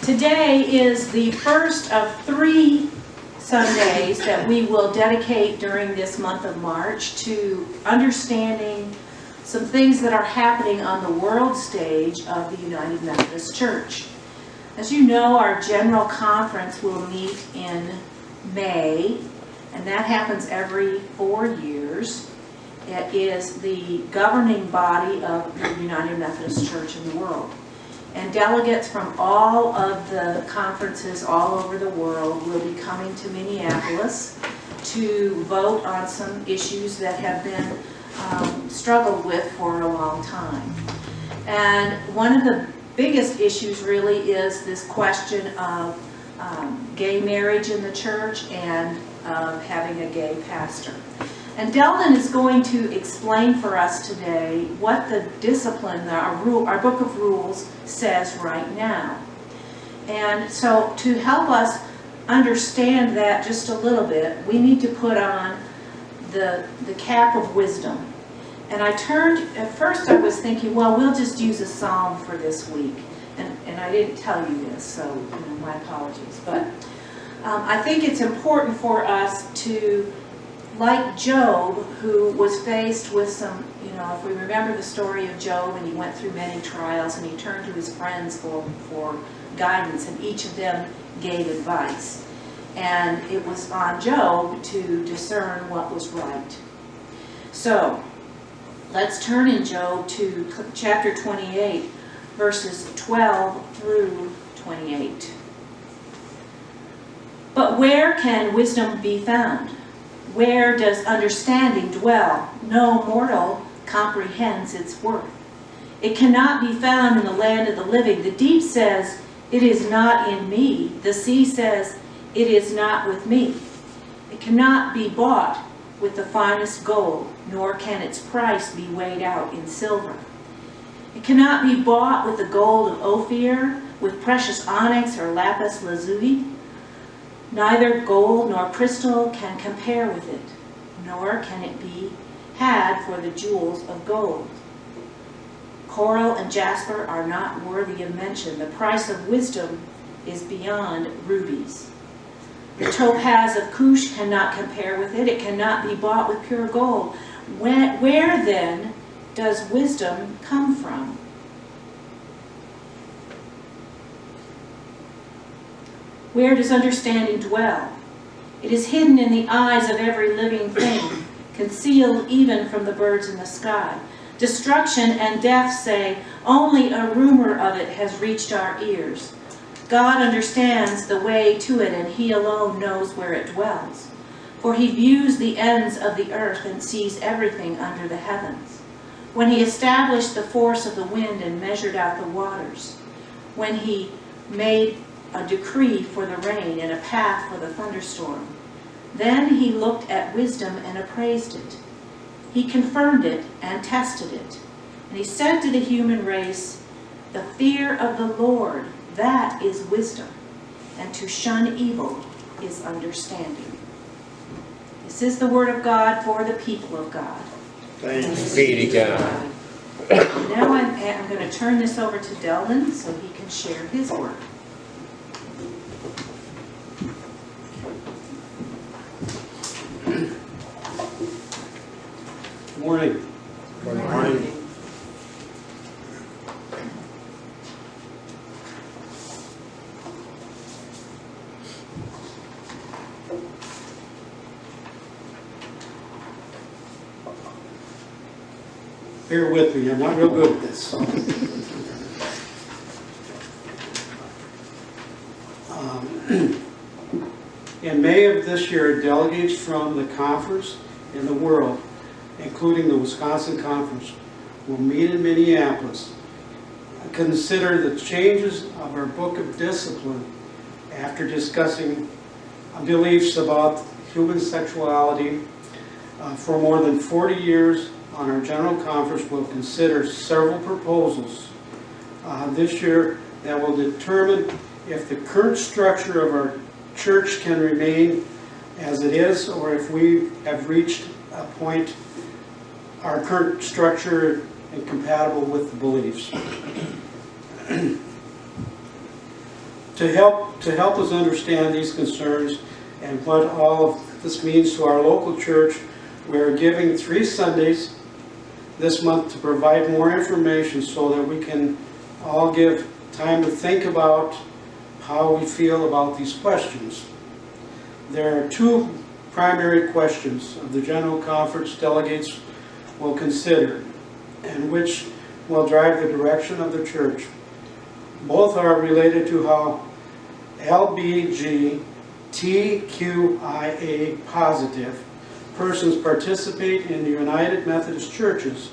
Today is the first of 3 Sundays that we will dedicate during this month of March to understanding some things that are happening on the world stage of the United Methodist Church. As you know, our General Conference will meet in May, and that happens every 4 years. It is the governing body of the United Methodist Church in the world. And delegates from all of the conferences all over the world will be coming to Minneapolis to vote on some issues that have been struggled with for a long time. And one of the biggest issues really is this question of gay marriage in the church and of having a gay pastor. And Deldon is going to explain for us today what the discipline, our book of rules, says right now. And so to help us understand that just a little bit, we need to put on the cap of wisdom. And at first I was thinking, well, we'll just use a psalm for this week. And I didn't tell you this, so my apologies. But I think it's important for us to, like Job, who was faced with some, if we remember the story of Job, and he went through many trials, and he turned to his friends for guidance, and each of them gave advice. And it was on Job to discern what was right. So, let's turn in Job to chapter 28, verses 12 through 28. But where can wisdom be found? Where does understanding dwell? No mortal comprehends its worth. It cannot be found in the land of the living. The deep says, it is not in me. The sea says, it is not with me. It cannot be bought with the finest gold, nor can its price be weighed out in silver. It cannot be bought with the gold of Ophir, with precious onyx or lapis lazuli. Neither gold nor crystal can compare with it, nor can it be had for the jewels of gold. Coral and jasper are not worthy of mention. The price of wisdom is beyond rubies. The topaz of Cush cannot compare with it. It cannot be bought with pure gold. Where then does wisdom come from? Where does understanding dwell? It is hidden in the eyes of every living thing, concealed even from the birds in the sky. Destruction and death say, only a rumor of it has reached our ears. God understands the way to it, and he alone knows where it dwells. For he views the ends of the earth and sees everything under the heavens. When he established the force of the wind and measured out the waters, when he made a decree for the rain and a path for the thunderstorm. Then he looked at wisdom and appraised it. He confirmed it and tested it. And he said to the human race, the fear of the Lord, that is wisdom, and to shun evil is understanding. This is the word of God for the people of God. Thanks be to God. Now I'm going to turn this over to Deldon so he can share his work. Morning. Good morning. Bear with me, I'm not real good at this. In May of this year, delegates from the conference in the world, including the Wisconsin Conference, will meet in Minneapolis. Consider the changes of our book of discipline after discussing beliefs about human sexuality. For more than 40 years on our General Conference, we'll consider several proposals this year that will determine if the current structure of our church can remain as it is, or if we have reached a point, our current structure, incompatible with the beliefs. To help us understand these concerns and what all of this means to our local church, we are giving 3 Sundays this month to provide more information so that we can all give time to think about how we feel about these questions. There are 2 primary questions of the General Conference delegates will consider, and which will drive the direction of the church. Both are related to how LBGTQIA positive persons participate in the United Methodist Churches.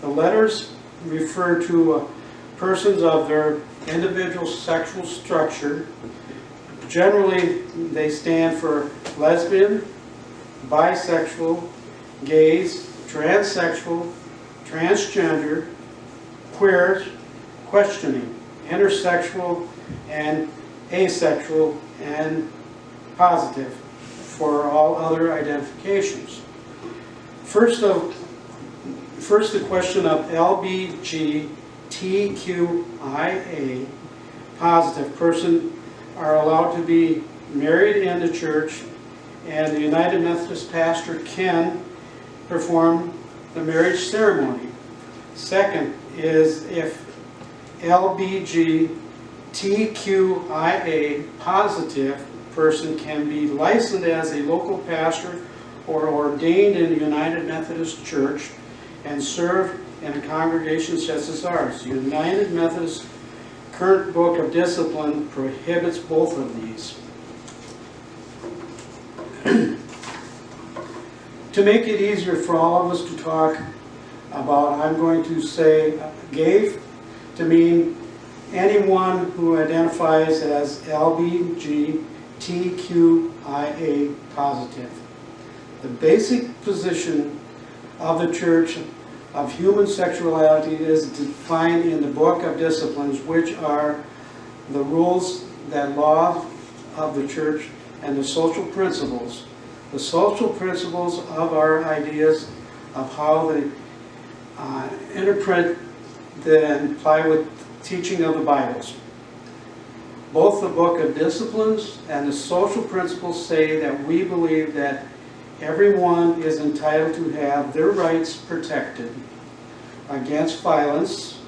The letters refer to persons of their individual sexual structure. Generally, they stand for lesbian, bisexual, gays, transsexual, transgender, queer, questioning, intersexual, and asexual, and positive for all other identifications. First, the question of LBGTQIA positive person are allowed to be married in the church, and the United Methodist pastor can perform the marriage ceremony. Second is if LBGTQIA positive person can be licensed as a local pastor or ordained in the United Methodist Church and serve in a congregation such as ours. The United Methodist current book of discipline prohibits both of these. To make it easier for all of us to talk about, I'm going to say gay to mean anyone who identifies as LBGTQIA positive. The basic position of the Church of human sexuality is defined in the Book of Disciplines, which are the rules, that law of the Church, and the social principles. The social principles of our ideas of how they interpret and apply with teaching of the Bibles. Both the Book of Disciplines and the social principles say that we believe that everyone is entitled to have their rights protected against violence.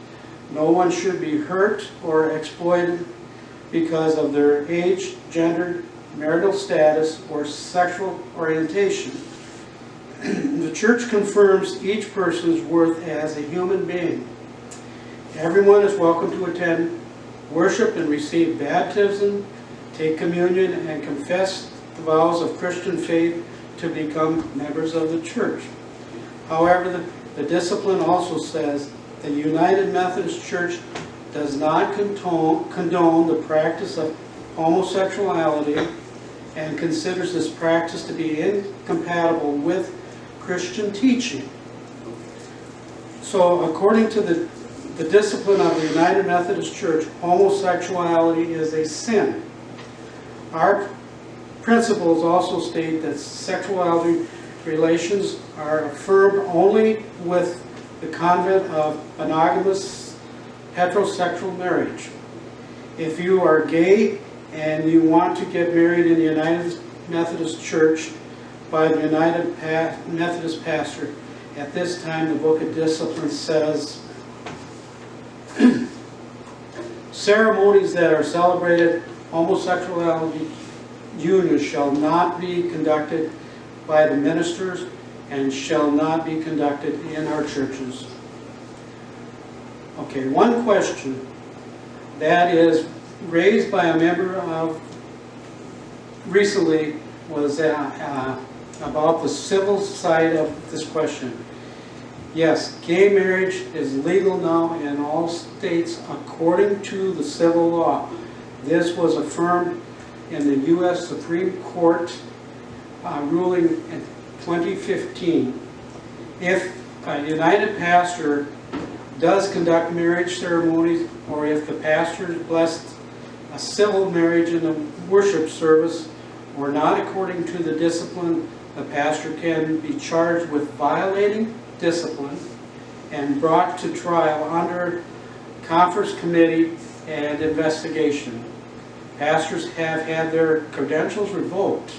No one should be hurt or exploited because of their age, gender, marital status, or sexual orientation. The Church confirms each person's worth as a human being. Everyone is welcome to attend worship and receive baptism, take communion, and confess the vows of Christian faith to become members of the Church. However, the discipline also says the United Methodist Church does not condone the practice of homosexuality and considers this practice to be incompatible with Christian teaching. So according to the discipline of the United Methodist Church, homosexuality is a sin. Our principles also state that sexuality relations are affirmed only with the convent of monogamous heterosexual marriage. If you are gay and you want to get married in the United Methodist Church by the United Methodist pastor, at this time the Book of Discipline says, ceremonies that are celebrated homosexuality unions shall not be conducted by the ministers and shall not be conducted in our churches. Okay, one question that is raised by a member of recently was about the civil side of this question. Yes, gay marriage is legal now in all states according to the civil law. This was affirmed in the U.S. Supreme Court ruling in 2015. If a United pastor does conduct marriage ceremonies, or if the pastor blessed a civil marriage in a worship service, or not according to the discipline, the pastor can be charged with violating discipline and brought to trial under conference committee and investigation. Pastors have had their credentials revoked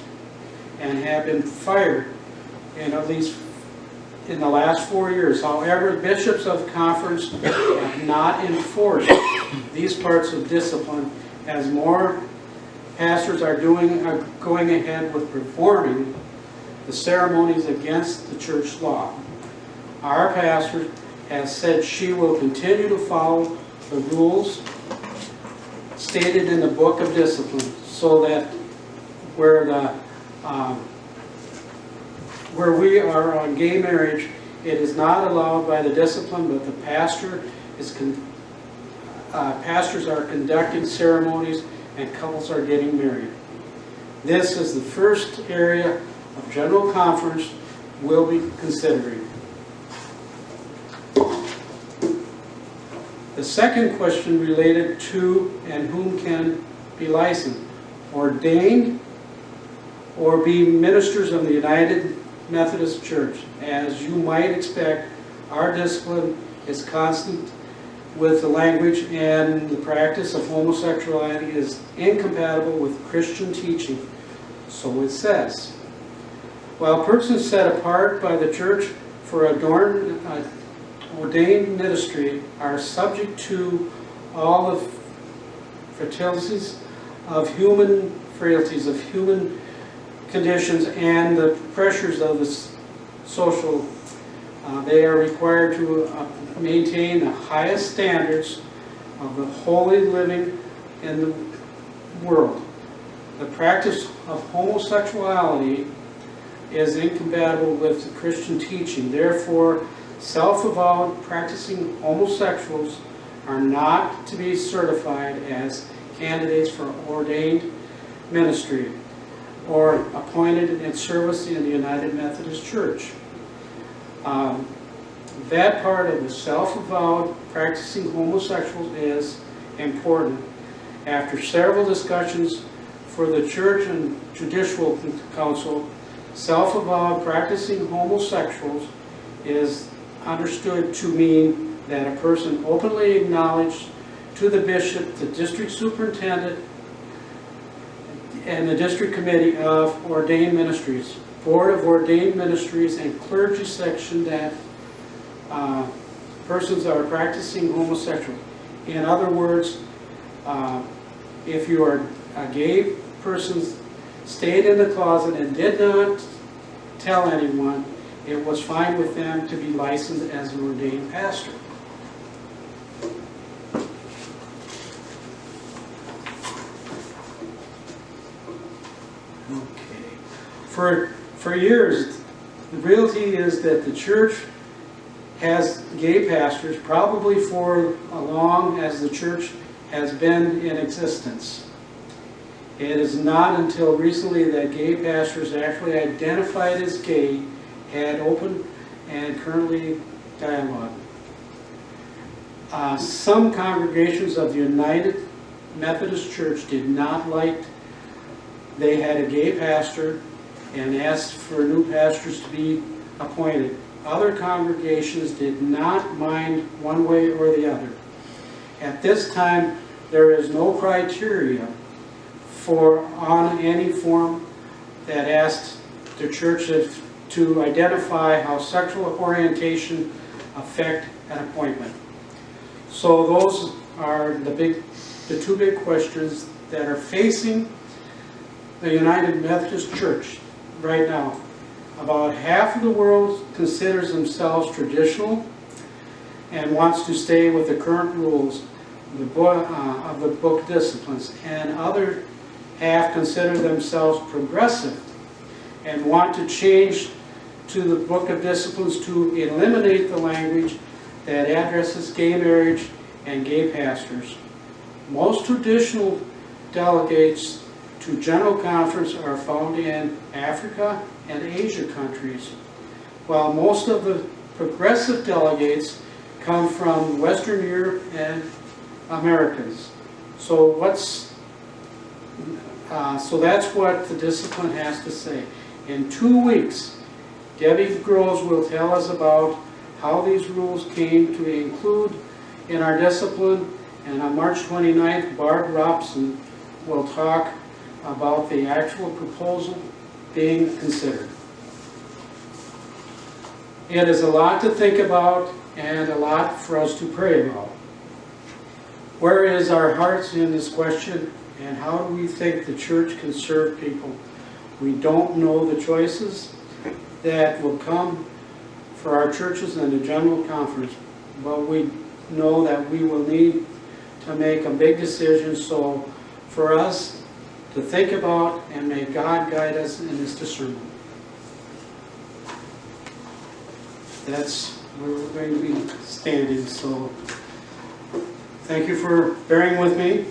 and have been fired in at least in the last 4 years. However, bishops of conference have not enforced these parts of discipline, as more pastors are going ahead with performing the ceremonies against the church law. Our pastor has said she will continue to follow the rules stated in the Book of Discipline, so that where we are on gay marriage, it is not allowed by the discipline, but the pastors are conducting ceremonies and couples are getting married. This is the first area of General Conference we'll be considering. The second question related to and whom can be licensed, ordained or be ministers of the United Methodist Church. As you might expect, our discipline is constant with the language, and the practice of homosexuality is incompatible with Christian teaching. So it says. While persons set apart by the church for ordained ministry are subject to all the frailties of human conditions and the pressures of the social, they are required to maintain the highest standards of the holy living in the world. The practice of homosexuality is incompatible with the Christian teaching. Therefore, self-avowed practicing homosexuals are not to be certified as candidates for ordained ministry or appointed in service in the United Methodist Church. That part of the self-avowed practicing homosexuals is important. After several discussions for the Church and Judicial Council, self-avowed practicing homosexuals is understood to mean that a person openly acknowledged to the bishop, the district superintendent, and the district committee of ordained ministries, board of ordained ministries, and clergy section that persons are practicing homosexual. In other words, if you are a gay person, stayed in the closet and did not tell anyone, it was fine with them to be licensed as an ordained pastor. Okay. For years, the reality is that the church has gay pastors, probably for as long as the church has been in existence. It is not until recently that gay pastors actually identified as gay had open and currently dialogue. Some congregations of the United Methodist Church did not like they had a gay pastor and asked for new pastors to be appointed. Other congregations did not mind one way or the other. At this time, there is no criteria on any form that asked the church to identify how sexual orientation affect an appointment. So those are the two big questions that are facing the United Methodist Church right now. About half of the world considers themselves traditional and wants to stay with the current rules of the book disciplines, and other half consider themselves progressive and want to change to the Book of Disciplines to eliminate the language that addresses gay marriage and gay pastors. Most traditional delegates to General Conference are found in Africa and Asia countries, while most of the progressive delegates come from Western Europe and Americans. So that's what the discipline has to say. In 2 weeks, Debbie Groves will tell us about how these rules came to include in our discipline, and on March 29th, Barb Robson will talk about the actual proposal being considered. It is a lot to think about and a lot for us to pray about. Where is our hearts in this question, and how do we think the church can serve people? We don't know the choices that will come for our churches and the General Conference, but we know that we will need to make a big decision. So for us to think about, and may God guide us in this discernment. That's where we're going to be standing. So thank you for bearing with me.